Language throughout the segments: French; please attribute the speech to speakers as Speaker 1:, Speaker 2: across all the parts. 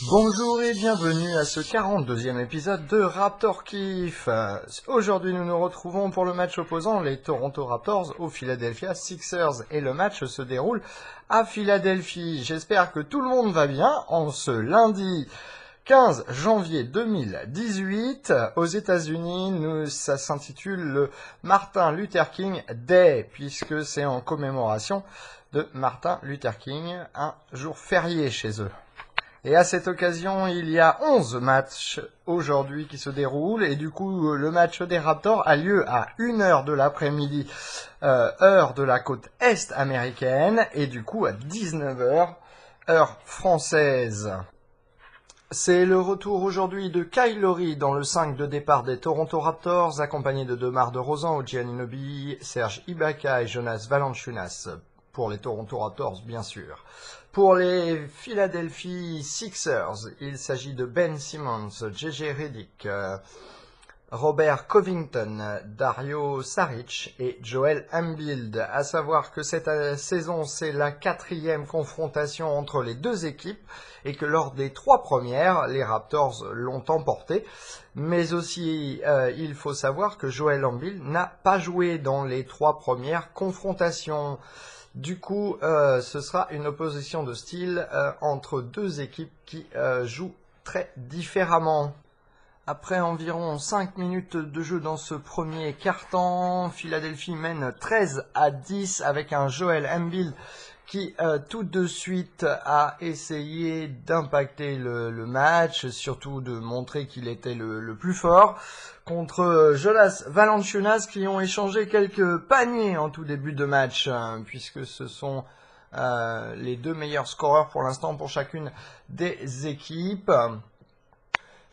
Speaker 1: Bonjour et bienvenue à ce 42e épisode de Raptor Kiff. Aujourd'hui nous nous retrouvons pour le match opposant les Toronto Raptors aux Philadelphia Sixers et le match se déroule à Philadelphie. J'espère que tout le monde va bien en ce lundi 15 janvier 2018 aux États-Unis. Ça s'intitule le Martin Luther King Day puisque c'est en commémoration de Martin Luther King, un jour férié chez eux. Et à cette occasion, il y a 11 matchs aujourd'hui qui se déroulent. Et du coup, le match des Raptors a lieu à 1h de l'après-midi, heure de la côte est américaine. Et du coup, à 19h, heure française. C'est le retour aujourd'hui de Kyle Lowry dans le 5 de départ des Toronto Raptors, accompagné de DeMar DeRozan, OG Anunoby, Serge Ibaka et Jonas Valanciunas. Pour les Toronto Raptors, bien sûr. Pour les Philadelphia Sixers, il s'agit de Ben Simmons, JJ Redick, Robert Covington, Dario Saric et Joel Embiid. À savoir que cette saison, c'est la 4e confrontation entre les deux équipes et que lors des 3 premières, les Raptors l'ont emporté. Mais aussi, il faut savoir que Joel Embiid n'a pas joué dans les 3 premières confrontations. Du coup, ce sera une opposition de style entre deux équipes qui jouent très différemment. Après environ 5 minutes de jeu dans ce premier quart-temps, Philadelphie mène 13-10 avec un Joel Embiid qui tout de suite a essayé d'impacter le match, surtout de montrer qu'il était le plus fort, contre Jonas Valanciunas qui ont échangé quelques paniers en tout début de match, puisque ce sont les deux meilleurs scoreurs pour l'instant pour chacune des équipes.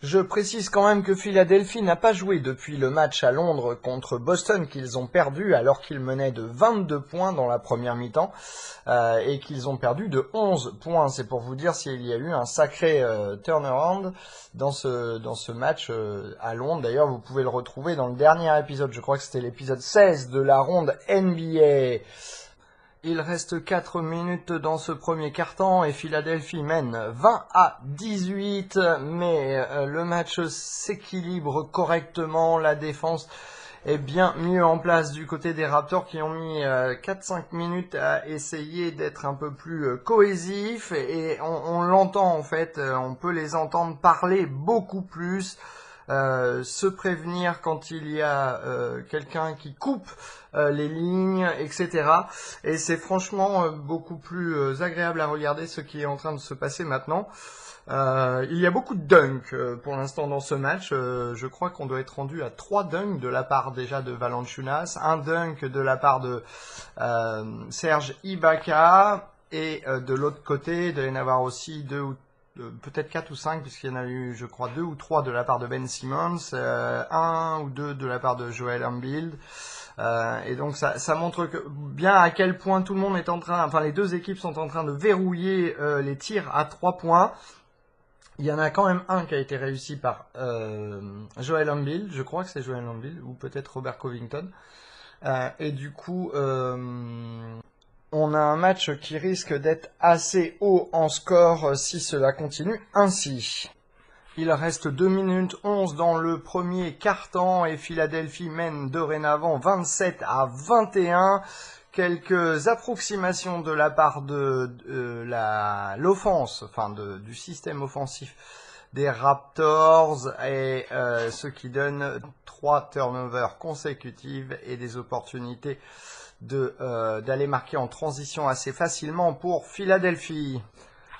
Speaker 1: Je précise quand même que Philadelphie n'a pas joué depuis le match à Londres contre Boston qu'ils ont perdu alors qu'ils menaient de 22 points dans la première mi-temps et qu'ils ont perdu de 11 points. C'est pour vous dire s'il y a eu un sacré turnaround dans ce match à Londres. D'ailleurs, vous pouvez le retrouver dans le dernier épisode, je crois que c'était l'épisode 16 de la ronde NBA. Il reste 4 minutes dans ce premier quart-temps et Philadelphie mène 20-18, mais le match s'équilibre correctement, la défense est bien mieux en place du côté des Raptors qui ont mis 4-5 minutes à essayer d'être un peu plus cohésifs et on l'entend en fait, on peut les entendre parler beaucoup plus. Se prévenir quand il y a quelqu'un qui coupe les lignes, etc. Et c'est franchement beaucoup plus agréable à regarder ce qui est en train de se passer maintenant. Il y a beaucoup de dunks pour l'instant dans ce match. Je crois qu'on doit être rendu à 3 dunks de la part déjà de Valanciunas, un dunk de la part de Serge Ibaka et de l'autre côté, il doit y en avoir aussi 2 ou peut-être 4 ou 5, puisqu'il y en a eu, je crois, 2 ou 3 de la part de Ben Simmons, 1 ou 2 de la part de Joel Embiid. Et donc ça montre bien à quel point tout le monde est en train, enfin les deux équipes sont en train de verrouiller les tirs à 3 points. Il y en a quand même un qui a été réussi par Joel Embiid, je crois que c'est Joel Embiid, ou peut-être Robert Covington. Et du coup... on a un match qui risque d'être assez haut en score si cela continue ainsi. Il reste 2 minutes 11 dans le premier quart-temps et Philadelphie mène dorénavant 27-21. Quelques approximations de la part de l'offense, enfin du système offensif des Raptors et ce qui donne 3 turnovers consécutifs et des opportunités d'aller marquer en transition assez facilement pour Philadelphie.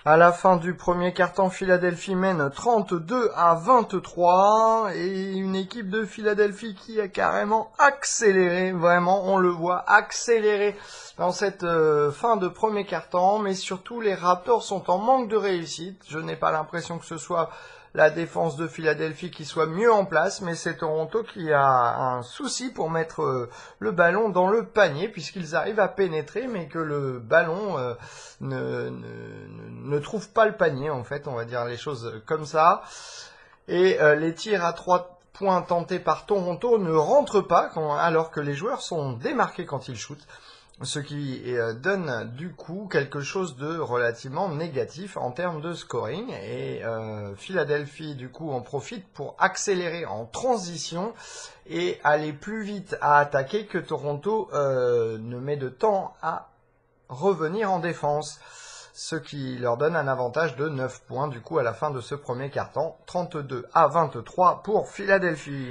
Speaker 1: À la fin du premier quart-temps, Philadelphie mène 32-23 et une équipe de Philadelphie qui a carrément accéléré, vraiment on le voit accélérer dans cette fin de premier quart-temps, mais surtout les Raptors sont en manque de réussite. Je n'ai pas l'impression que ce soit la défense de Philadelphie qui soit mieux en place, mais c'est Toronto qui a un souci pour mettre le ballon dans le panier, puisqu'ils arrivent à pénétrer, mais que le ballon ne trouve pas le panier, en fait, on va dire les choses comme ça. Et les tirs à 3 points tentés par Toronto ne rentrent pas, alors que les joueurs sont démarqués quand ils shootent. ce qui donne du coup quelque chose de relativement négatif en termes de scoring. Et Philadelphie du coup en profite pour accélérer en transition et aller plus vite à attaquer que Toronto ne met de temps à revenir en défense. Ce qui leur donne un avantage de 9 points du coup à la fin de ce premier quart-temps, 32-23 pour Philadelphie.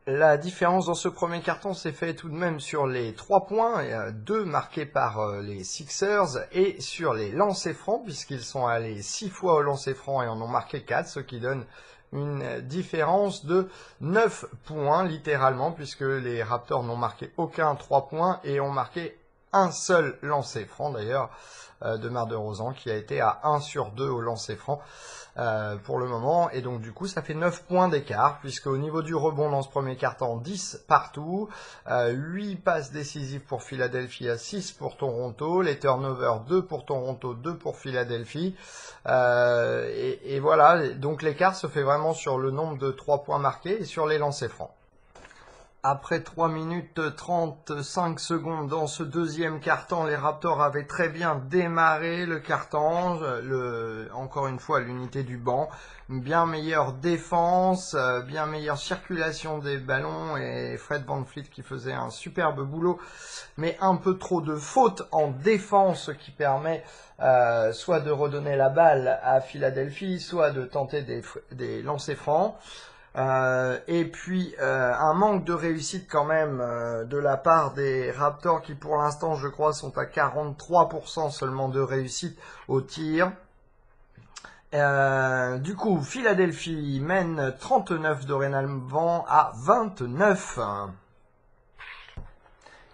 Speaker 1: La différence dans ce premier carton s'est faite tout de même sur les 3 points, 2 marqués par les Sixers, et sur les lancers francs, puisqu'ils sont allés 6 fois au lancer franc et en ont marqué 4, ce qui donne une différence de 9 points, littéralement, puisque les Raptors n'ont marqué aucun 3 points et ont marqué un seul lancer franc, d'ailleurs, de Mar de Rosan, qui a été à 1 sur 2 au lancer franc. Pour le moment, et donc du coup ça fait 9 points d'écart, puisque au niveau du rebond dans ce premier quart-temps, 10 partout, 8 passes décisives pour Philadelphie à 6 pour Toronto, les turnovers 2 pour Toronto, 2 pour Philadelphie, et voilà, donc l'écart se fait vraiment sur le nombre de 3 points marqués et sur les lancers francs. Après 3 minutes 35 secondes dans ce deuxième quart-temps, les Raptors avaient très bien démarré le quart-temps. Encore une fois, l'unité du banc. Une bien meilleure défense, bien meilleure circulation des ballons et Fred VanVleet qui faisait un superbe boulot. Mais un peu trop de fautes en défense, ce qui permet soit de redonner la balle à Philadelphie, soit de tenter des lancers francs. Et puis un manque de réussite quand même de la part des Raptors qui pour l'instant je crois sont à 43% seulement de réussite au tir. Du coup Philadelphie mène 39 dorénavant à 29.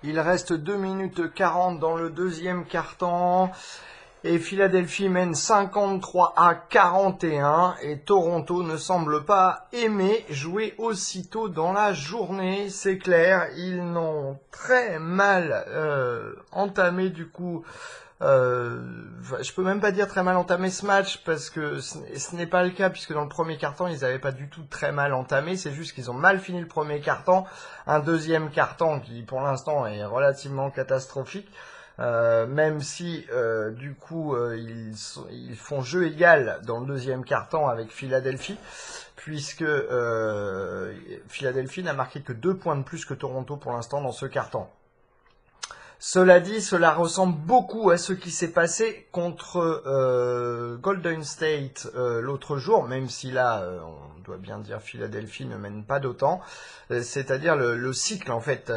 Speaker 1: Il reste 2 minutes 40 dans le deuxième quart-temps. Et Philadelphie mène 53-41 et Toronto ne semble pas aimer jouer aussitôt dans la journée, c'est clair. Ils n'ont très mal entamé du coup, je peux même pas dire très mal entamé ce match parce que ce n'est pas le cas puisque dans le premier quart-temps ils n'avaient pas du tout très mal entamé, c'est juste qu'ils ont mal fini le premier quart-temps, un deuxième quart-temps qui pour l'instant est relativement catastrophique. Même si du coup ils font jeu égal dans le deuxième quart-temps avec Philadelphie, puisque Philadelphie n'a marqué que 2 points de plus que Toronto pour l'instant dans ce quart-temps. Cela dit, cela ressemble beaucoup à ce qui s'est passé contre Golden State l'autre jour, même si là, on doit bien dire Philadelphie ne mène pas d'autant. C'est-à-dire le cycle en fait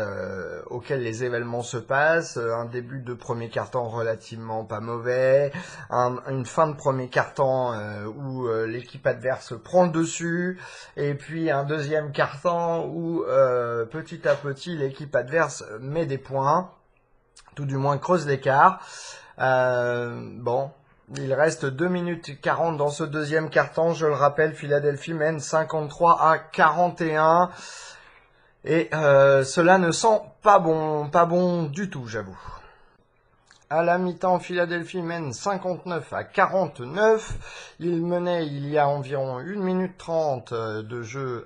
Speaker 1: auquel les événements se passent, un début de premier quart-temps relativement pas mauvais, une fin de premier quart-temps où l'équipe adverse prend le dessus, et puis un deuxième quart-temps où petit à petit l'équipe adverse met des points. Tout du moins creuse l'écart. Bon, il reste 2 minutes 40 dans ce deuxième quart-temps. Je le rappelle, Philadelphie mène 53-41. Et cela ne sent pas bon du tout, j'avoue. À la mi-temps, Philadelphie mène 59-49. Il menait il y a environ 1 minute 30 de jeu,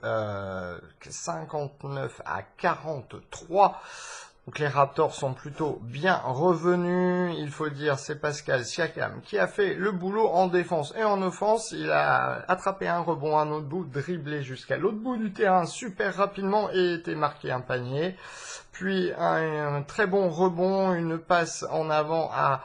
Speaker 1: 59-43. Donc les Raptors sont plutôt bien revenus, il faut dire, c'est Pascal Siakam qui a fait le boulot en défense et en offense. Il a attrapé un rebond à un autre bout, dribblé jusqu'à l'autre bout du terrain super rapidement et été marqué un panier. Puis un très bon rebond, une passe en avant à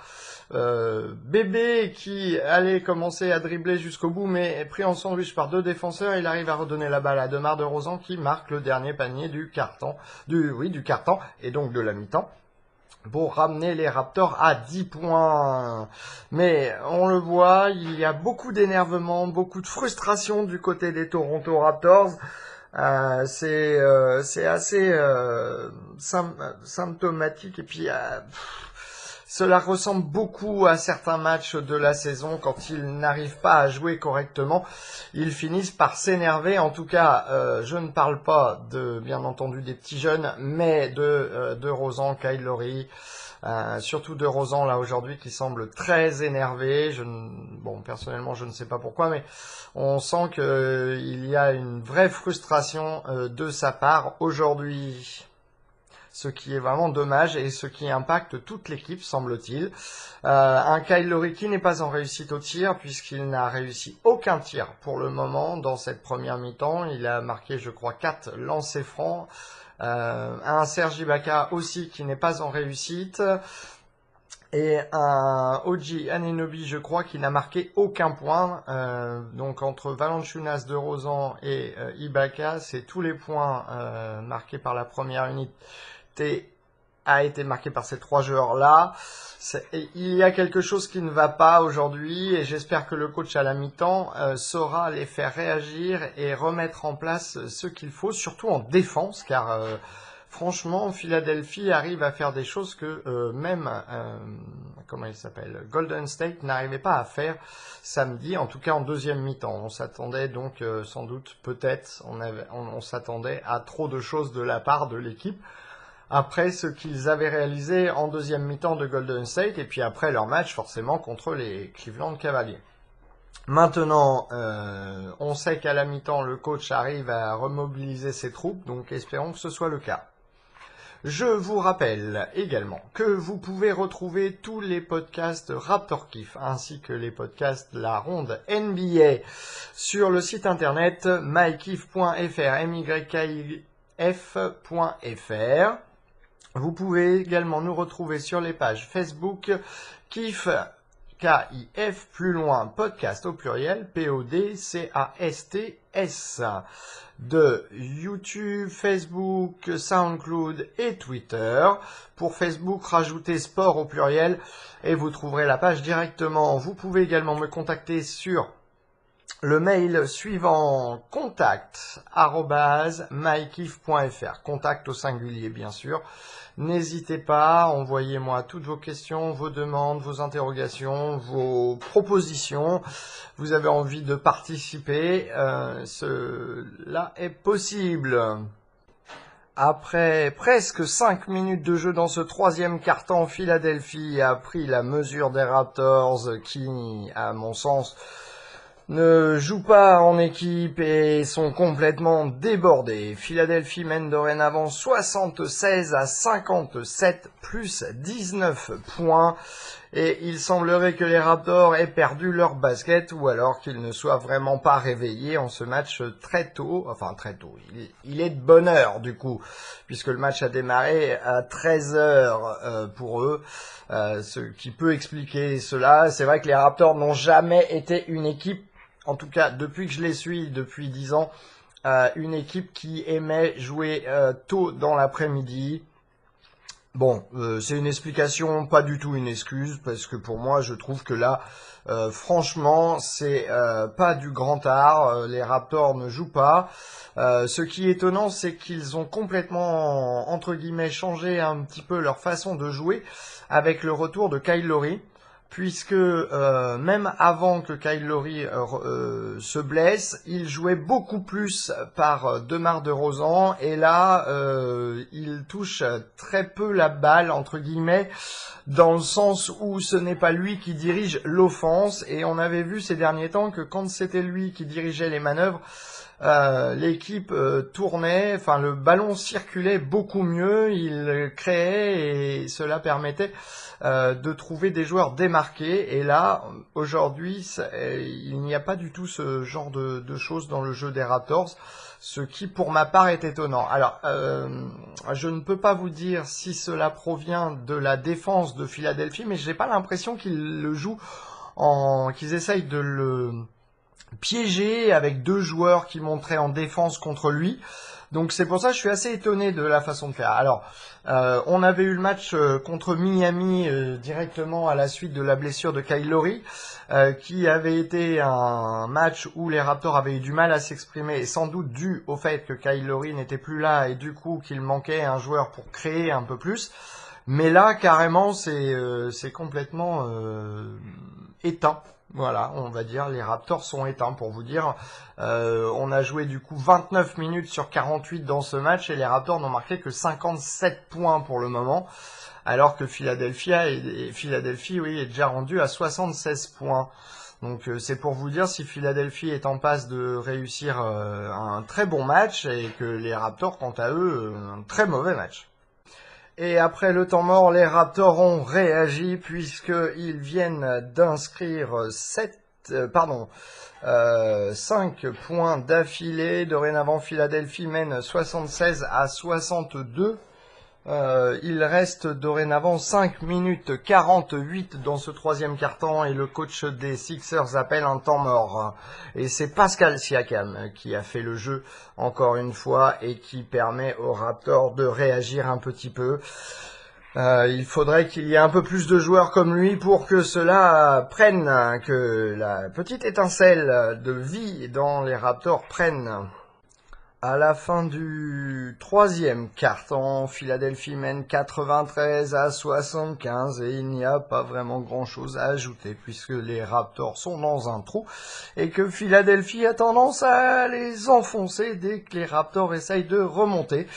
Speaker 1: Bébé qui allait commencer à dribbler jusqu'au bout mais est pris en sandwich par 2 défenseurs. Il arrive à redonner la balle à Demar DeRozan qui marque le dernier panier du carton, du carton et donc de la mi-temps pour ramener les Raptors à 10 points. Mais on le voit, il y a beaucoup d'énervement, beaucoup de frustration du côté des Toronto Raptors. C'est assez symptomatique et puis cela ressemble beaucoup à certains matchs de la saison quand ils n'arrivent pas à jouer correctement. Ils finissent par s'énerver. En tout cas, je ne parle pas bien entendu des petits jeunes, mais de DeRozan, Kyle Lowry, surtout DeRozan là aujourd'hui qui semble très énervé. Personnellement, je ne sais pas pourquoi, mais on sent qu'il y a une vraie frustration de sa part aujourd'hui. ce qui est vraiment dommage et ce qui impacte toute l'équipe, semble-t-il. Un Kyle Lowry qui n'est pas en réussite au tir, puisqu'il n'a réussi aucun tir pour le moment dans cette première mi-temps. Il a marqué, je crois, 4 lancers francs. Un Serge Ibaka aussi qui n'est pas en réussite. Et un OG Anunoby, je crois, qui n'a marqué aucun point. Donc entre Valanciunas, DeRozan et Ibaka, c'est tous les points marqués par la première unité a été marqué par ces 3 joueurs-là. Il y a quelque chose qui ne va pas aujourd'hui et j'espère que le coach à la mi-temps saura les faire réagir et remettre en place ce qu'il faut, surtout en défense, car franchement, Philadelphie arrive à faire des choses que même, comment il s'appelle, Golden State n'arrivait pas à faire samedi, en tout cas en deuxième mi-temps. On s'attendait donc sans doute, peut-être, on s'attendait à trop de choses de la part de l'équipe. Après ce qu'ils avaient réalisé en deuxième mi-temps de Golden State, et puis après leur match forcément contre les Cleveland Cavaliers. Maintenant, on sait qu'à la mi-temps, le coach arrive à remobiliser ses troupes, donc espérons que ce soit le cas. Je vous rappelle également que vous pouvez retrouver tous les podcasts Raptor Kiff ainsi que les podcasts La Ronde NBA sur le site internet mykiff.fr, mykif.fr. Vous pouvez également nous retrouver sur les pages Facebook Kiff, KIF, plus loin, podcast au pluriel, PODCASTS, de YouTube, Facebook, SoundCloud et Twitter. Pour Facebook, rajoutez sport au pluriel et vous trouverez la page directement. Vous pouvez également me contacter sur le mail suivant, contact@mykiff.fr, contact au singulier bien sûr. N'hésitez pas, envoyez-moi toutes vos questions, vos demandes, vos interrogations, vos propositions. Vous avez envie de participer, cela est possible. Après presque 5 minutes de jeu dans ce troisième quart-temps, Philadelphie a pris la mesure des Raptors qui, à mon sens, ne jouent pas en équipe et sont complètement débordés. Philadelphie mène dorénavant 76-57 plus 19 points. Et il semblerait que les Raptors aient perdu leur basket ou alors qu'ils ne soient vraiment pas réveillés en ce match très tôt. Enfin très tôt, il est de bonne heure du coup, puisque le match a démarré à 13h pour eux. Ce qui peut expliquer cela. C'est vrai que les Raptors n'ont jamais été une équipe, en tout cas depuis que je les suis depuis 10 ans, une équipe qui aimait jouer tôt dans l'après-midi. Bon, c'est une explication, pas du tout une excuse, parce que pour moi, je trouve que là, franchement, c'est pas du grand art. Les Raptors ne jouent pas. Ce qui est étonnant, c'est qu'ils ont complètement, entre guillemets, changé un petit peu leur façon de jouer avec le retour de Kyle Lowry. Puisque même avant que Kyle Lowry se blesse, il jouait beaucoup plus par DeMar DeRozan et là il touche très peu la balle entre guillemets, dans le sens où ce n'est pas lui qui dirige l'offense et on avait vu ces derniers temps que quand c'était lui qui dirigeait les manœuvres, l'équipe tournait, enfin le ballon circulait beaucoup mieux, il créait et cela permettait de trouver des joueurs démarqués. Et là, aujourd'hui, il n'y a pas du tout ce genre de choses dans le jeu des Raptors, ce qui pour ma part est étonnant. Alors, je ne peux pas vous dire si cela provient de la défense de Philadelphie, mais j'ai pas l'impression qu'ils le jouent qu'ils essayent de le piégé avec 2 joueurs qui montraient en défense contre lui. Donc c'est pour ça que je suis assez étonné de la façon de faire. Alors, on avait eu le match contre Miami directement à la suite de la blessure de Kyle Lowry, qui avait été un match où les Raptors avaient eu du mal à s'exprimer, et sans doute dû au fait que Kyle Lowry n'était plus là et du coup qu'il manquait un joueur pour créer un peu plus. Mais là, carrément, c'est complètement éteint. Voilà, on va dire, les Raptors sont éteints pour vous dire. On a joué du coup 29 minutes sur 48 dans ce match et les Raptors n'ont marqué que 57 points pour le moment. Alors que Philadelphie est déjà rendu à 76 points. Donc c'est pour vous dire si Philadelphie est en passe de réussir un très bon match et que les Raptors, quant à eux, un très mauvais match. Et après le temps mort, les Raptors ont réagi puisqu'ils viennent d'inscrire 5 points d'affilée. Dorénavant, Philadelphie mène 76-62. Il reste dorénavant 5 minutes 48 dans ce troisième quart-temps et le coach des Sixers appelle un temps mort. Et c'est Pascal Siakam qui a fait le jeu encore une fois et qui permet aux Raptors de réagir un petit peu. Il faudrait qu'il y ait un peu plus de joueurs comme lui pour que cela prenne, que la petite étincelle de vie dans les Raptors prenne. À la fin du troisième quart-temps, Philadelphie mène 93-75 et il n'y a pas vraiment grand-chose à ajouter puisque les Raptors sont dans un trou et que Philadelphie a tendance à les enfoncer dès que les Raptors essayent de remonter.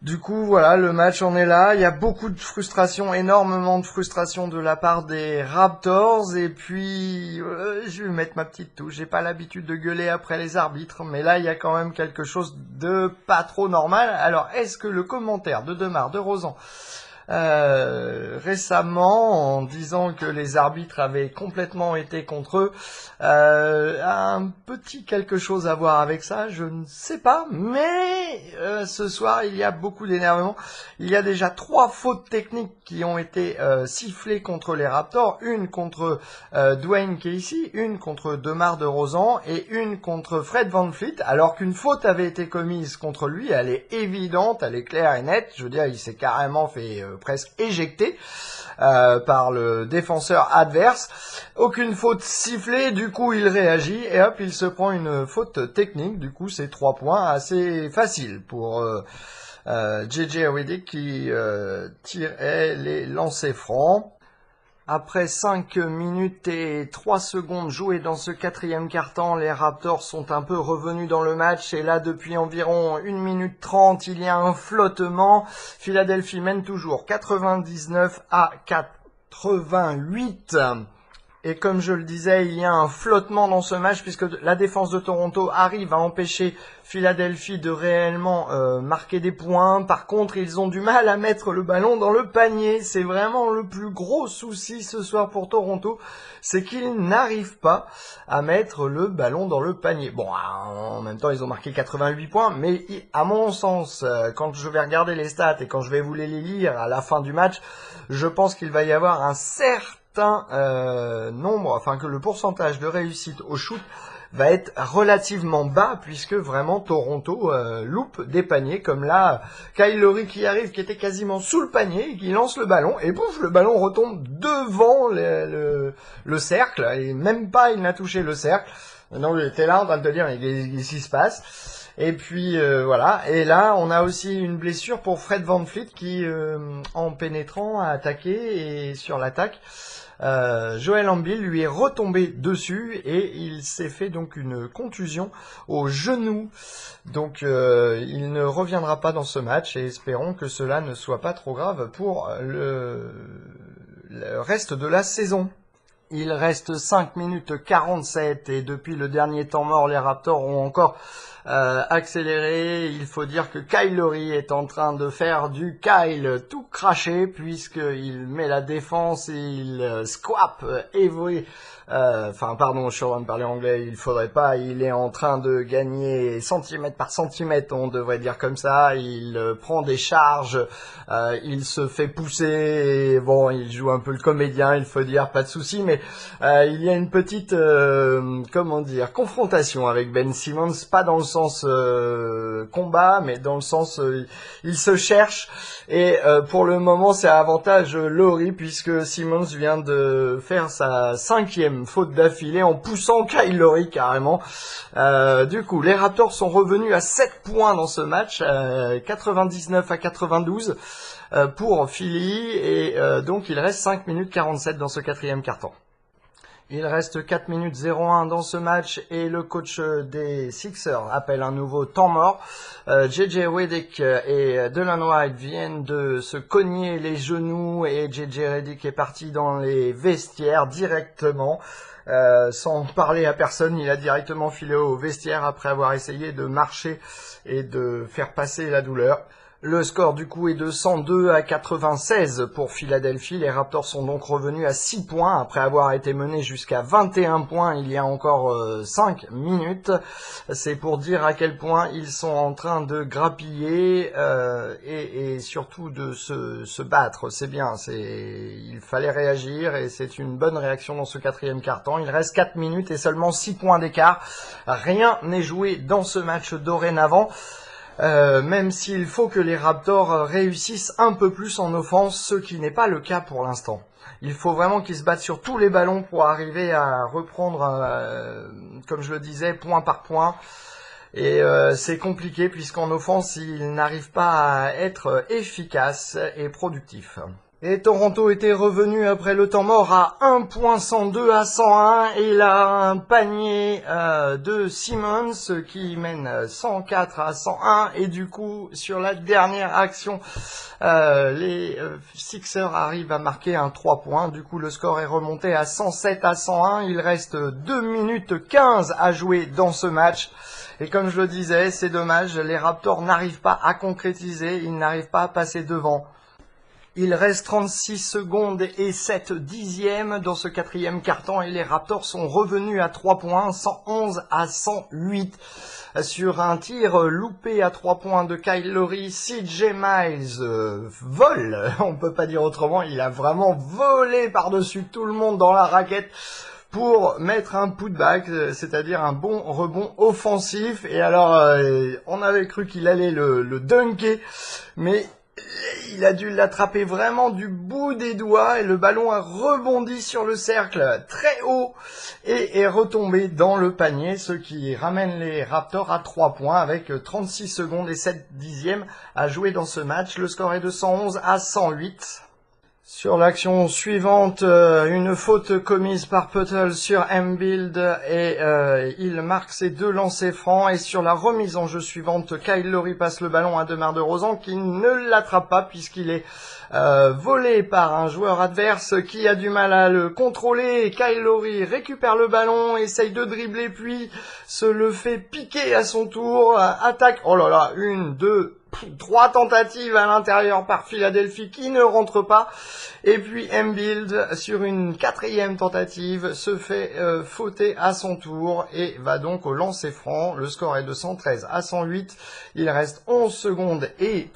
Speaker 1: Du coup, voilà, le match en est là. Il y a beaucoup de frustration, énormément de frustration de la part des Raptors. Et puis, je vais mettre ma petite touche. J'ai pas l'habitude de gueuler après les arbitres, mais là, il y a quand même quelque chose de pas trop normal. Alors, est-ce que le commentaire de Demar DeRozan récemment en disant que les arbitres avaient complètement été contre eux a un petit quelque chose à voir avec ça, je ne sais pas, mais ce soir il y a beaucoup d'énervement. Il y a déjà 3 fautes techniques qui ont été sifflées contre les Raptors, une contre Dwayne Casey, une contre DeMar DeRozan et une contre Fred VanVleet, alors qu'une faute avait été commise contre lui. Elle est évidente, elle est claire et nette. Je veux dire, il s'est carrément fait presque éjecté par le défenseur adverse. Aucune faute sifflée, du coup il réagit et hop, il se prend une faute technique. Du coup c'est 3 points assez faciles pour JJ Redick qui tirait les lancers francs. Après 5 minutes et 3 secondes jouées dans ce quatrième quart-temps, les Raptors sont un peu revenus dans le match. Et là, depuis environ 1 minute 30, il y a un flottement. Philadelphie mène toujours 99-88. Et comme je le disais, il y a un flottement dans ce match puisque la défense de Toronto arrive à empêcher Philadelphie de réellement marquer des points. Par contre, ils ont du mal à mettre le ballon dans le panier. C'est vraiment le plus gros souci ce soir pour Toronto, c'est qu'ils n'arrivent pas à mettre le ballon dans le panier. Bon, en même temps, ils ont marqué 88 points, mais à mon sens, quand je vais regarder les stats et quand je vais vous les lire à la fin du match, je pense qu'il va y avoir un certain nombre, enfin que le pourcentage de réussite au shoot va être relativement bas puisque vraiment Toronto loupe des paniers comme là Kyle Lowry qui arrive, qui était quasiment sous le panier et qui lance le ballon et pouf, le ballon retombe devant le cercle et même pas il n'a touché le cercle. Donc j'étais là en train de te dire qu'est-ce qui se passe. Et puis voilà, et là on a aussi une blessure pour Fred VanVleet qui en pénétrant a attaqué et sur l'attaque Joel Embiid lui est retombé dessus et il s'est fait donc une contusion au genou. Donc il ne reviendra pas dans ce match et espérons que cela ne soit pas trop grave pour le reste de la saison. Il reste 5 minutes 47 et depuis le dernier temps mort, les Raptors ont encore accéléré. Il faut dire que Kyle Lowry est en train de faire du Kyle tout craché puisqu'il met la défense et il squappe Avery. Je suis en train de parler anglais, il faudrait pas. Il est en train de gagner centimètre par centimètre, on devrait dire comme ça. Il prend des charges, il se fait pousser. Et bon, il joue un peu le comédien, il faut dire, pas de souci. Mais il y a une petite, confrontation avec Ben Simmons, pas dans le sens combat, mais dans le sens il se cherche. Et pour le moment, c'est à avantage Lowry puisque Simmons vient de faire sa 5e faute d'affilée en poussant Kyle Lowry carrément. Du coup, les Raptors sont revenus à 7 points dans ce match, 99-92 pour Philly et donc il reste 5 minutes 47 dans ce quatrième quart-temps. Il reste 4 minutes 01 dans ce match et le coach des Sixers appelle un nouveau temps mort. JJ Redick et Delon Wright viennent de se cogner les genoux et JJ Redick est parti dans les vestiaires directement. Sans parler à personne, il a directement filé au vestiaire après avoir essayé de marcher et de faire passer la douleur. Le score du coup est de 102 à 96 pour Philadelphie. Les Raptors sont donc revenus à 6 points après avoir été menés jusqu'à 21 points il y a encore 5 minutes. C'est pour dire à quel point ils sont en train de grappiller et surtout de se battre. C'est bien, il fallait réagir et c'est une bonne réaction dans ce quatrième quart-temps. Il reste 4 minutes et seulement 6 points d'écart. Rien n'est joué dans ce match dorénavant. Même s'il faut que les Raptors réussissent un peu plus en offense, ce qui n'est pas le cas pour l'instant. Il faut vraiment qu'ils se battent sur tous les ballons pour arriver à reprendre, comme je le disais, point par point. Et c'est compliqué puisqu'en offense, ils n'arrivent pas à être efficaces et productifs. Et Toronto était revenu après le temps mort à 1.102 à 101 et il a un panier de Simmons qui mène 104 à 101 et du coup sur la dernière action les Sixers arrivent à marquer un 3 points. Du coup le score est remonté à 107 à 101. Il reste 2 minutes 15 à jouer dans ce match. Et comme je le disais, c'est dommage, les Raptors n'arrivent pas à concrétiser, ils n'arrivent pas à passer devant. Il reste 36 secondes et 7 dixièmes dans ce quatrième quart-temps et les Raptors sont revenus à 3 points, 111 à 108. Sur un tir loupé à 3 points de Kyle Lowry, CJ Miles vole, on peut pas dire autrement, il a vraiment volé par-dessus tout le monde dans la raquette pour mettre un putback, c'est-à-dire un bon rebond offensif. Et alors, on avait cru qu'il allait le dunker, mais il a dû l'attraper vraiment du bout des doigts et le ballon a rebondi sur le cercle très haut et est retombé dans le panier, ce qui ramène les Raptors à 3 points avec 36 secondes et 7 dixièmes à jouer dans ce match. Le score est de 111 à 108. Sur l'action suivante, une faute commise par Poeltl sur Embiid et il marque ses 2 lancers francs. Et sur la remise en jeu suivante, Kyle Lowry passe le ballon à DeMar DeRozan qui ne l'attrape pas puisqu'il est volé par un joueur adverse qui a du mal à le contrôler. Kyle Lowry récupère le ballon, essaye de dribbler puis se le fait piquer à son tour. Attaque, oh là là, 1, 2... 3 tentatives à l'intérieur par Philadelphie qui ne rentrent pas. Et puis Embiid, sur une 4e tentative, se fait fauter à son tour et va donc au lancer franc. Le score est de 113 à 108. Il reste 11 secondes et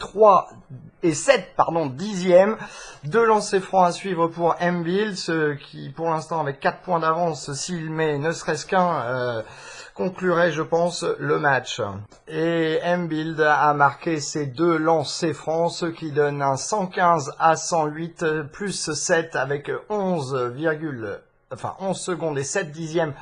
Speaker 1: 7 dixièmes. 2 lancers francs à suivre pour Embiid, ce qui pour l'instant avec 4 points d'avance, s'il met ne serait-ce qu'un... conclurait, je pense, le match. Et Embiid a marqué ses 2 lancers francs, ce qui donne un 115 à 108 plus 7 avec 11 secondes et 7 dixièmes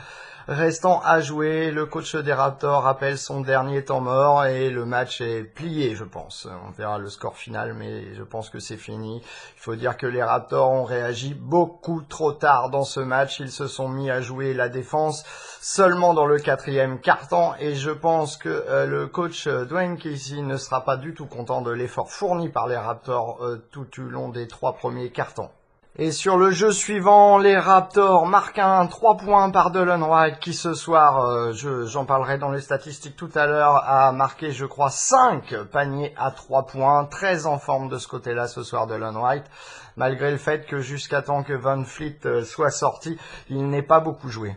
Speaker 1: restant à jouer. Le coach des Raptors rappelle son dernier temps mort et le match est plié, je pense. On verra le score final, mais je pense que c'est fini. Il faut dire que les Raptors ont réagi beaucoup trop tard dans ce match. Ils se sont mis à jouer la défense seulement dans le 4e quart-temps et je pense que le coach Dwayne Casey ne sera pas du tout content de l'effort fourni par les Raptors tout au long des 3 premiers quart-temps. Et sur le jeu suivant, les Raptors marquent un 3 points par Delon Wright qui ce soir, j'en parlerai dans les statistiques tout à l'heure, a marqué je crois 5 paniers à 3 points, très en forme de ce côté-là ce soir Delon Wright, malgré le fait que jusqu'à temps que Van Fleet soit sorti, il n'ait pas beaucoup joué.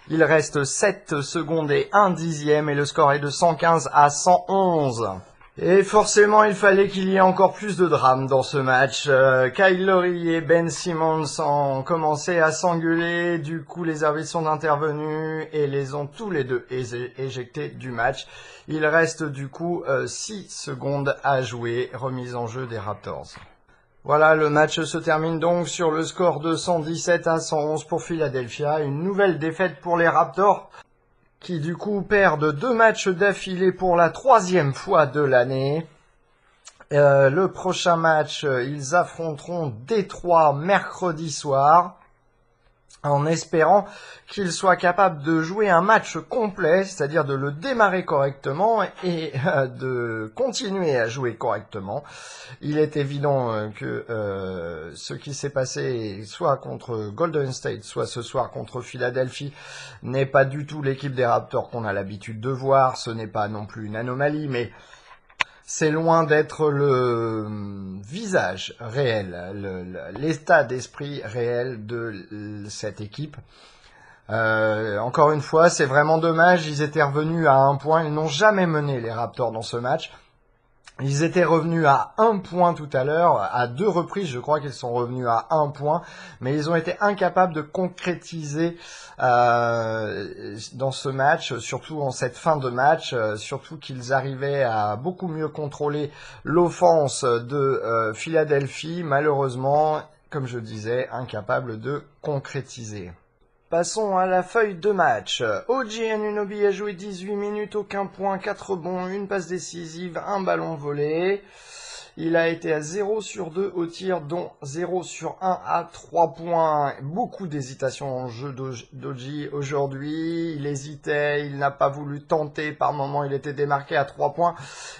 Speaker 1: Il reste 7 secondes et 1 dixième et le score est de 115 à 111. Et forcément, il fallait qu'il y ait encore plus de drame dans ce match. Kyle Lowry et Ben Simmons ont commencé à s'engueuler. Du coup, les arbitres sont intervenus et les ont tous les deux éjectés du match. Il reste du coup 6 secondes à jouer. Remise en jeu des Raptors. Voilà, le match se termine donc sur le score de 117 à 111 pour Philadelphia. Une nouvelle défaite pour les Raptors, qui du coup perdent 2 matchs d'affilée pour la 3e fois de l'année. Le prochain match, ils affronteront Détroit mercredi soir, en espérant qu'ils soient capables de jouer un match complet, c'est-à-dire de le démarrer correctement et de continuer à jouer correctement. Il est évident que ce qui s'est passé soit contre Golden State, soit ce soir contre Philadelphie, n'est pas du tout l'équipe des Raptors qu'on a l'habitude de voir. Ce n'est pas non plus une anomalie, mais c'est loin d'être le visage réel, l'état d'esprit réel de cette équipe. Encore une fois, c'est vraiment dommage, ils étaient revenus à un point, ils n'ont jamais mené les Raptors dans ce match. Ils étaient revenus à un point tout à l'heure, à 2 reprises, je crois qu'ils sont revenus à un point, mais ils ont été incapables de concrétiser dans ce match, surtout en cette fin de match, surtout qu'ils arrivaient à beaucoup mieux contrôler l'offense de Philadelphie, malheureusement, comme je disais, incapables de concrétiser. Passons à la feuille de match. OG Anunoby a joué 18 minutes, aucun point, 4 rebonds, une passe décisive, un ballon volé. Il a été à 0 sur 2 au tir, dont 0 sur 1 à 3 points. Beaucoup d'hésitation en jeu d'OG aujourd'hui. Il hésitait, il n'a pas voulu tenter. Par moment, il était démarqué à 3 points.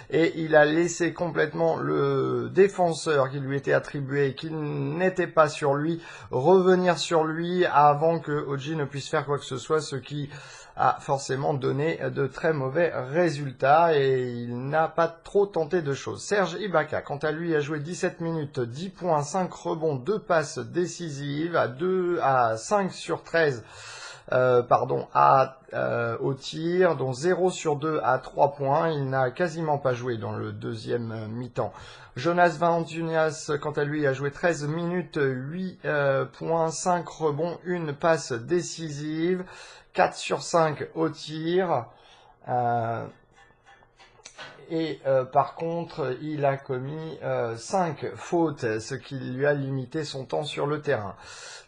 Speaker 1: Et il a laissé complètement le défenseur qui lui était attribué, qui n'était pas sur lui, revenir sur lui avant que OG ne puisse faire quoi que ce soit, ce qui a forcément donné de très mauvais résultats et il n'a pas trop tenté de choses. Serge Ibaka, quant à lui, a joué 17 minutes, 10 points, 5 rebonds, 2 passes décisives à 5 sur 13 au tir, dont 0 sur 2 à 3 points. Il n'a quasiment pas joué dans le deuxième mi-temps. Jonas Valanciunas, quant à lui, a joué 13 minutes, 8 points, 5 rebonds, une passe décisive, 4 sur 5 au tir. Par contre, il a commis 5 fautes, ce qui lui a limité son temps sur le terrain.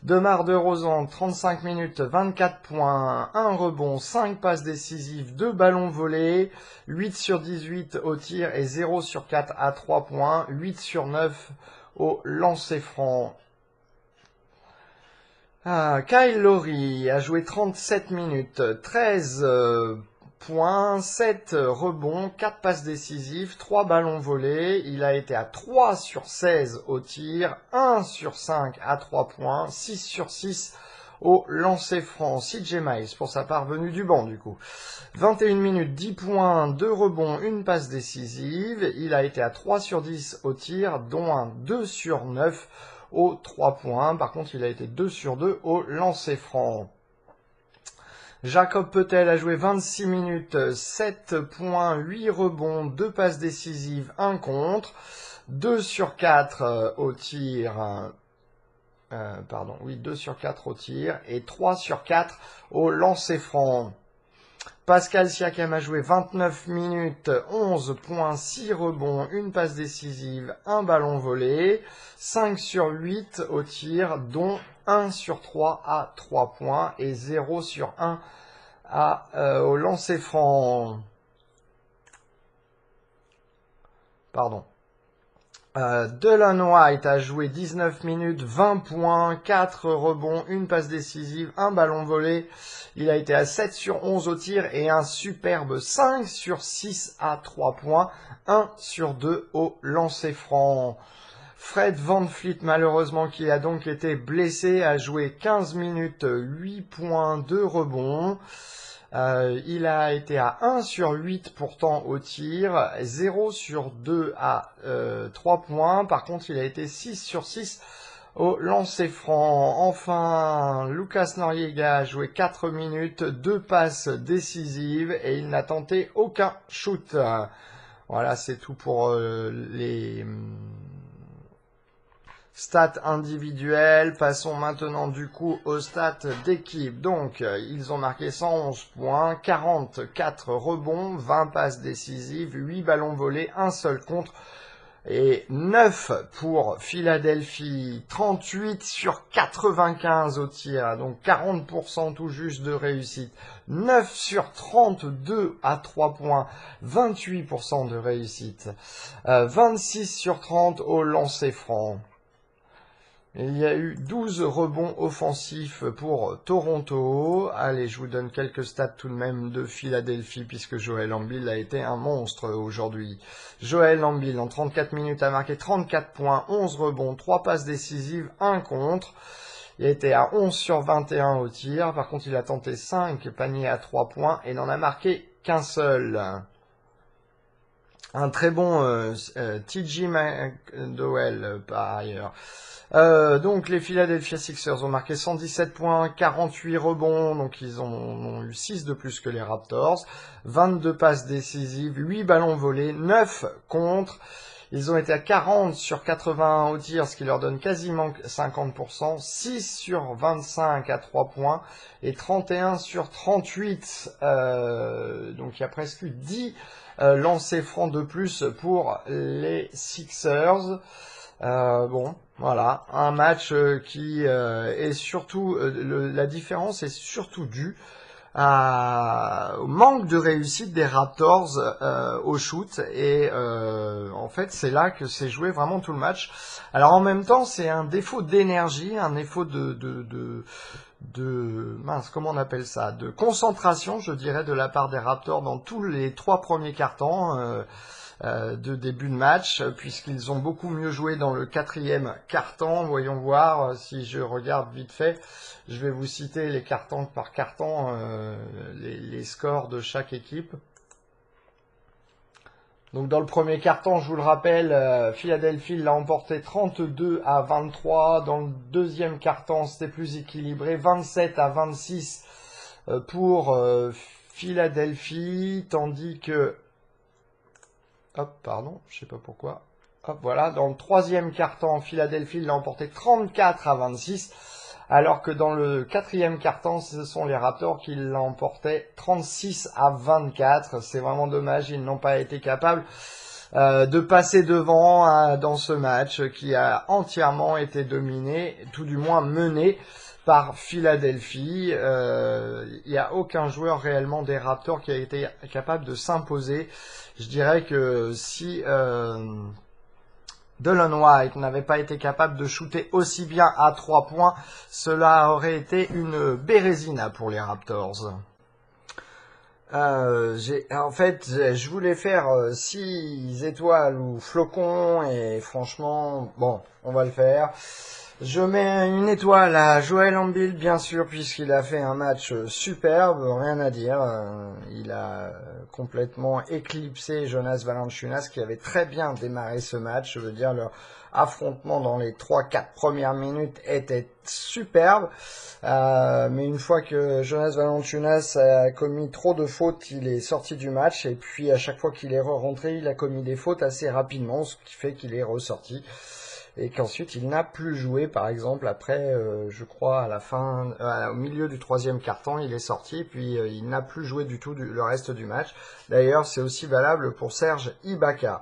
Speaker 1: DeMar DeRozan, 35 minutes, 24 points, 1 rebond, 5 passes décisives, 2 ballons volés, 8 sur 18 au tir et 0 sur 4 à 3 points, 8 sur 9 au lancer franc. Kyle Lowry a joué 37 minutes, 13 points, 7 rebonds, 4 passes décisives, 3 ballons volés. Il a été à 3 sur 16 au tir, 1 sur 5 à 3 points, 6 sur 6 au lancer franc. CJ Miles, pour sa part, venu du banc du coup. 21 minutes, 10 points, 2 rebonds, une passe décisive. Il a été à 3 sur 10 au tir, dont un 2 sur 9 aux 3 points. Par contre, il a été 2 sur 2 au lancer franc. Jacob Poeltl a joué 26 minutes, 7 points, 8 rebonds, 2 passes décisives, 1 contre, 2 sur 4 au tir, 2 sur 4 au tir et 3 sur 4 au lancer franc. Pascal Siakam a joué 29 minutes, 11 points, 6 rebonds, une passe décisive, un ballon volé, 5 sur 8 au tir, dont 1 sur 3 à 3 points et 0 sur 1 au lancer franc. Delon Wright a joué 19 minutes, 20 points, 4 rebonds, une passe décisive, un ballon volé. Il a été à 7 sur 11 au tir et un superbe 5 sur 6 à 3 points, 1 sur 2 au lancer franc. Fred VanVleet, malheureusement, qui a donc été blessé, a joué 15 minutes, 8 points, 2 rebonds. Il a été à 1 sur 8 pourtant au tir, 0 sur 2 à 3 points. Par contre, il a été 6 sur 6 au lancer franc. Enfin, Lucas Noriega a joué 4 minutes, 2 passes décisives et il n'a tenté aucun shoot. Voilà, c'est tout pour les stats individuelles. Passons maintenant du coup aux stats d'équipe. Donc, ils ont marqué 111 points, 44 rebonds, 20 passes décisives, 8 ballons volés, un seul contre et 9 pour Philadelphie. 38 sur 95 au tir, donc 40% tout juste de réussite. 9 sur 32 à 3 points, 28% de réussite. 26 sur 30 au lancer franc. Il y a eu 12 rebonds offensifs pour Toronto. Allez, je vous donne quelques stats tout de même de Philadelphie, puisque Joel Embiid a été un monstre aujourd'hui. Joel Embiid, en 34 minutes, a marqué 34 points, 11 rebonds, 3 passes décisives, 1 contre. Il a été à 11 sur 21 au tir. Par contre, il a tenté 5 paniers à 3 points et n'en a marqué qu'un seul. Un très bon TJ McDowell par ailleurs. Donc les Philadelphia Sixers ont marqué 117 points, 48 rebonds, donc ils ont eu 6 de plus que les Raptors, 22 passes décisives, 8 ballons volés, 9 contre. Ils ont été à 40 sur 81 au tir, ce qui leur donne quasiment 50%, 6 sur 25 à 3 points et 31 sur 38. Donc il y a presque 10 lancers francs de plus pour les Sixers. Bon, voilà, un match qui est surtout, la différence est surtout due au manque de réussite des Raptors au shoot et en fait c'est là que s'est joué vraiment tout le match. Alors en même temps c'est un défaut d'énergie, un défaut mince, comment on appelle ça, de concentration je dirais de la part des Raptors dans tous les 3 premiers quarts-temps de début de match, puisqu'ils ont beaucoup mieux joué dans le 4e quart-temps. Voyons voir si je regarde vite fait. Je vais vous citer les quart-temps par quart-temps, les scores de chaque équipe. Donc dans le premier quart-temps, je vous le rappelle, Philadelphie l'a emporté 32-23. Dans le deuxième quart-temps, c'était plus équilibré, 27-26 pour Philadelphie, tandis que hop, pardon, je sais pas pourquoi. Hop, voilà. Dans le troisième quart-temps, Philadelphie l'a emporté 34-26, alors que dans le quatrième quart-temps, ce sont les Raptors qui l'ont emporté 36-24. C'est vraiment dommage, ils n'ont pas été capables de passer devant dans ce match qui a entièrement été dominé, tout du moins mené par Philadelphie. Il n'y a aucun joueur réellement des Raptors qui a été capable de s'imposer. Je dirais que si Delon White n'avait pas été capable de shooter aussi bien à 3 points, cela aurait été une bérésina pour les Raptors. En fait, je voulais faire 6 étoiles ou flocons et franchement, bon, on va le faire. Je mets une étoile à Joel Embiid, bien sûr, puisqu'il a fait un match superbe, rien à dire. Il a complètement éclipsé Jonas Valanciunas, qui avait très bien démarré ce match. Je veux dire, leur affrontement dans les 3-4 premières minutes était superbe. Mais une fois que Jonas Valanciunas a commis trop de fautes, il est sorti du match. Et puis, à chaque fois qu'il est rentré, il a commis des fautes assez rapidement, ce qui fait qu'il est ressorti. Et qu'ensuite il n'a plus joué, par exemple après, je crois à la fin, au milieu du troisième quart-temps, il est sorti, puis il n'a plus joué du tout le reste du match. D'ailleurs, c'est aussi valable pour Serge Ibaka.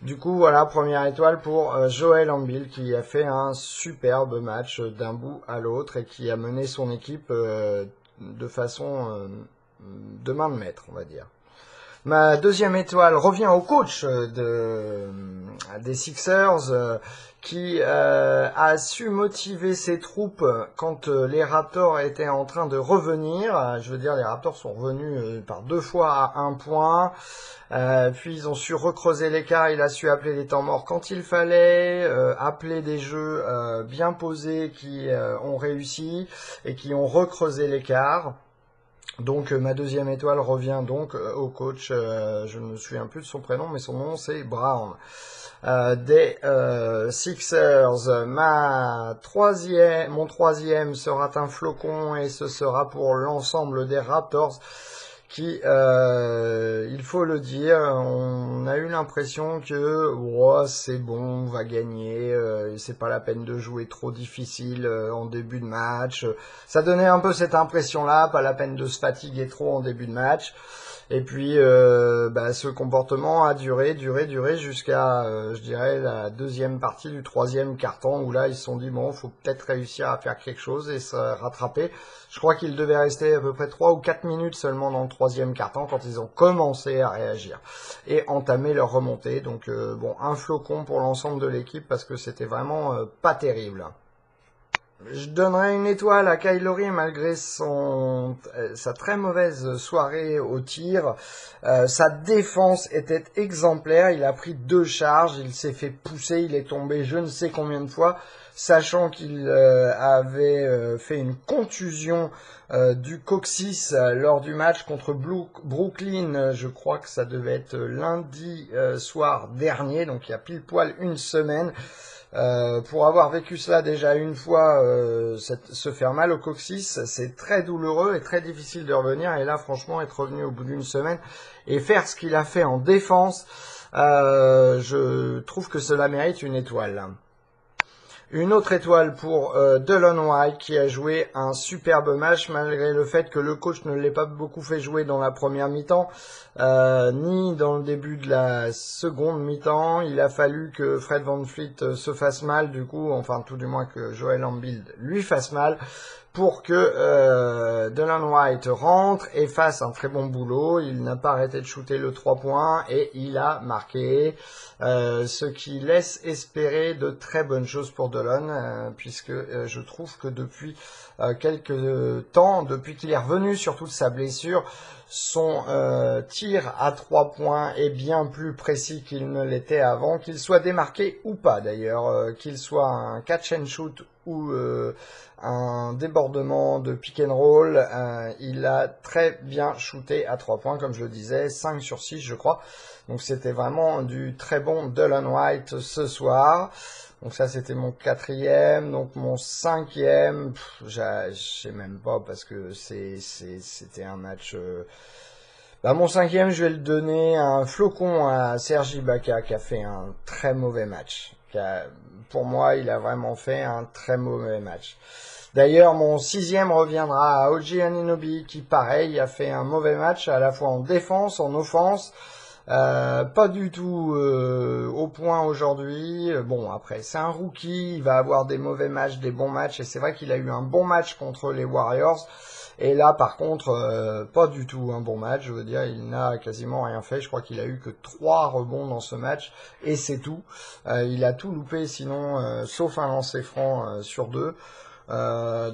Speaker 1: Du coup, voilà, première étoile pour Joel Embiid qui a fait un superbe match d'un bout à l'autre et qui a mené son équipe de façon de main de maître, on va dire. Ma deuxième étoile revient au coach des Sixers qui a su motiver ses troupes quand les Raptors étaient en train de revenir. Je veux dire, les Raptors sont revenus par 2 fois à 1 point. Puis ils ont su recreuser l'écart. Il a su appeler les temps morts quand il fallait, appeler des jeux bien posés qui ont réussi et qui ont recreusé l'écart. Donc ma deuxième étoile revient donc au coach, je ne me souviens plus de son prénom, mais son nom c'est Brown. Des Sixers, mon troisième sera un flocon et ce sera pour l'ensemble des Raptors qui, il faut le dire, on a eu l'impression que c'est bon, on va gagner, c'est pas la peine de jouer trop difficile en début de match. Ça donnait un peu cette impression-là, pas la peine de se fatiguer trop en début de match. Et puis, ce comportement a duré jusqu'à, je dirais, la deuxième partie du troisième quart-temps, où là, ils se sont dit, bon, faut peut-être réussir à faire quelque chose et se rattraper. Je crois qu'il devait rester à peu près 3 ou 4 minutes seulement dans le troisième quart-temps quand ils ont commencé à réagir et entamer leur remontée. Donc, un flocon pour l'ensemble de l'équipe parce que c'était vraiment pas terrible. Je donnerais une étoile à Kyle Lowry malgré sa très mauvaise soirée au tir. Sa défense était exemplaire. Il a pris 2 charges, il s'est fait pousser, il est tombé je ne sais combien de fois, sachant qu'il avait fait une contusion du coccyx lors du match contre Brooklyn. Je crois que ça devait être lundi soir dernier, donc il y a pile poil une semaine. Pour avoir vécu cela déjà une fois, se faire mal au coccyx, c'est très douloureux et très difficile de revenir. Et là, franchement, être revenu au bout d'une semaine et faire ce qu'il a fait en défense, je trouve que cela mérite une étoile. Une autre étoile pour Delon Wright qui a joué un superbe match malgré le fait que le coach ne l'ait pas beaucoup fait jouer dans la première mi-temps ni dans le début de la seconde mi-temps. Il a fallu que Fred VanVleet se fasse mal du coup, enfin tout du moins que Joel Embiid lui fasse mal pour que Delon Wright rentre et fasse un très bon boulot. Il n'a pas arrêté de shooter le 3 points et il a marqué, ce qui laisse espérer de très bonnes choses pour Delon, puisque je trouve que depuis quelques temps, depuis qu'il est revenu sur toute sa blessure, son tir à 3 points est bien plus précis qu'il ne l'était avant, qu'il soit démarqué ou pas d'ailleurs, qu'il soit un catch and shoot ou un débordement de pick and roll, il a très bien shooté à 3 points, comme je le disais, 5 sur 6 je crois. Donc c'était vraiment du très bon Delon Wright ce soir. Donc ça c'était mon 4e, donc mon 5e, je sais même pas parce que c'était un match... mon 5e, je vais le donner à un flocon à Serge Ibaka qui a fait un très mauvais match. Pour moi, il a vraiment fait un très mauvais match. D'ailleurs, mon 6e reviendra à OG Anunoby qui, pareil, a fait un mauvais match à la fois en défense, en offense. Pas du tout au point aujourd'hui. Bon, après, c'est un rookie, il va avoir des mauvais matchs, des bons matchs, et c'est vrai qu'il a eu un bon match contre les Warriors. Et là, par contre, pas du tout un bon match. Je veux dire, il n'a quasiment rien fait. Je crois qu'il a eu que 3 rebonds dans ce match, et c'est tout. Il a tout loupé, sinon, sauf un lancer franc sur 2.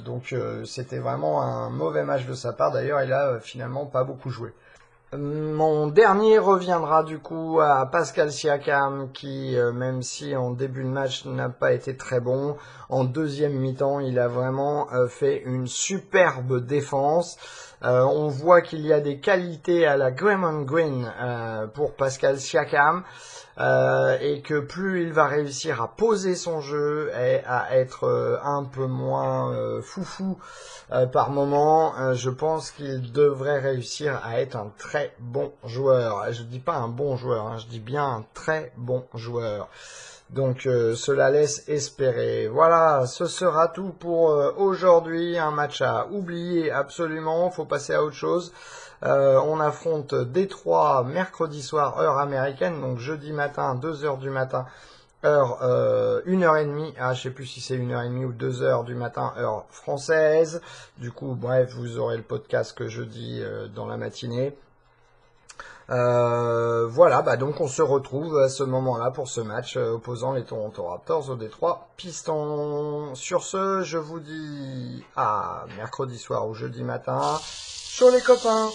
Speaker 1: Donc, c'était vraiment un mauvais match de sa part. D'ailleurs, il a finalement pas beaucoup joué. Mon dernier reviendra du coup à Pascal Siakam qui, même si en début de match n'a pas été très bon, en deuxième mi-temps il a vraiment fait une superbe défense. On voit qu'il y a des qualités à la Draymond Green pour Pascal Siakam. Et que plus il va réussir à poser son jeu et à être un peu moins foufou par moment, je pense qu'il devrait réussir à être un très bon joueur. Je dis pas un bon joueur, hein, je dis bien un très bon joueur. Donc cela laisse espérer. Voilà, ce sera tout pour aujourd'hui. Un match à oublier absolument, faut passer à autre chose. On affronte Détroit mercredi soir, heure américaine, donc jeudi matin, 2h du matin, heure 1h30, je sais plus si c'est 1h30 ou 2h du matin, heure française. Du coup, bref, vous aurez le podcast que jeudi dans la matinée. Voilà, donc on se retrouve à ce moment-là pour ce match opposant les Toronto Raptors aux Détroit Pistons. Sur ce, je vous dis à mercredi soir ou jeudi matin. Ciao les copains!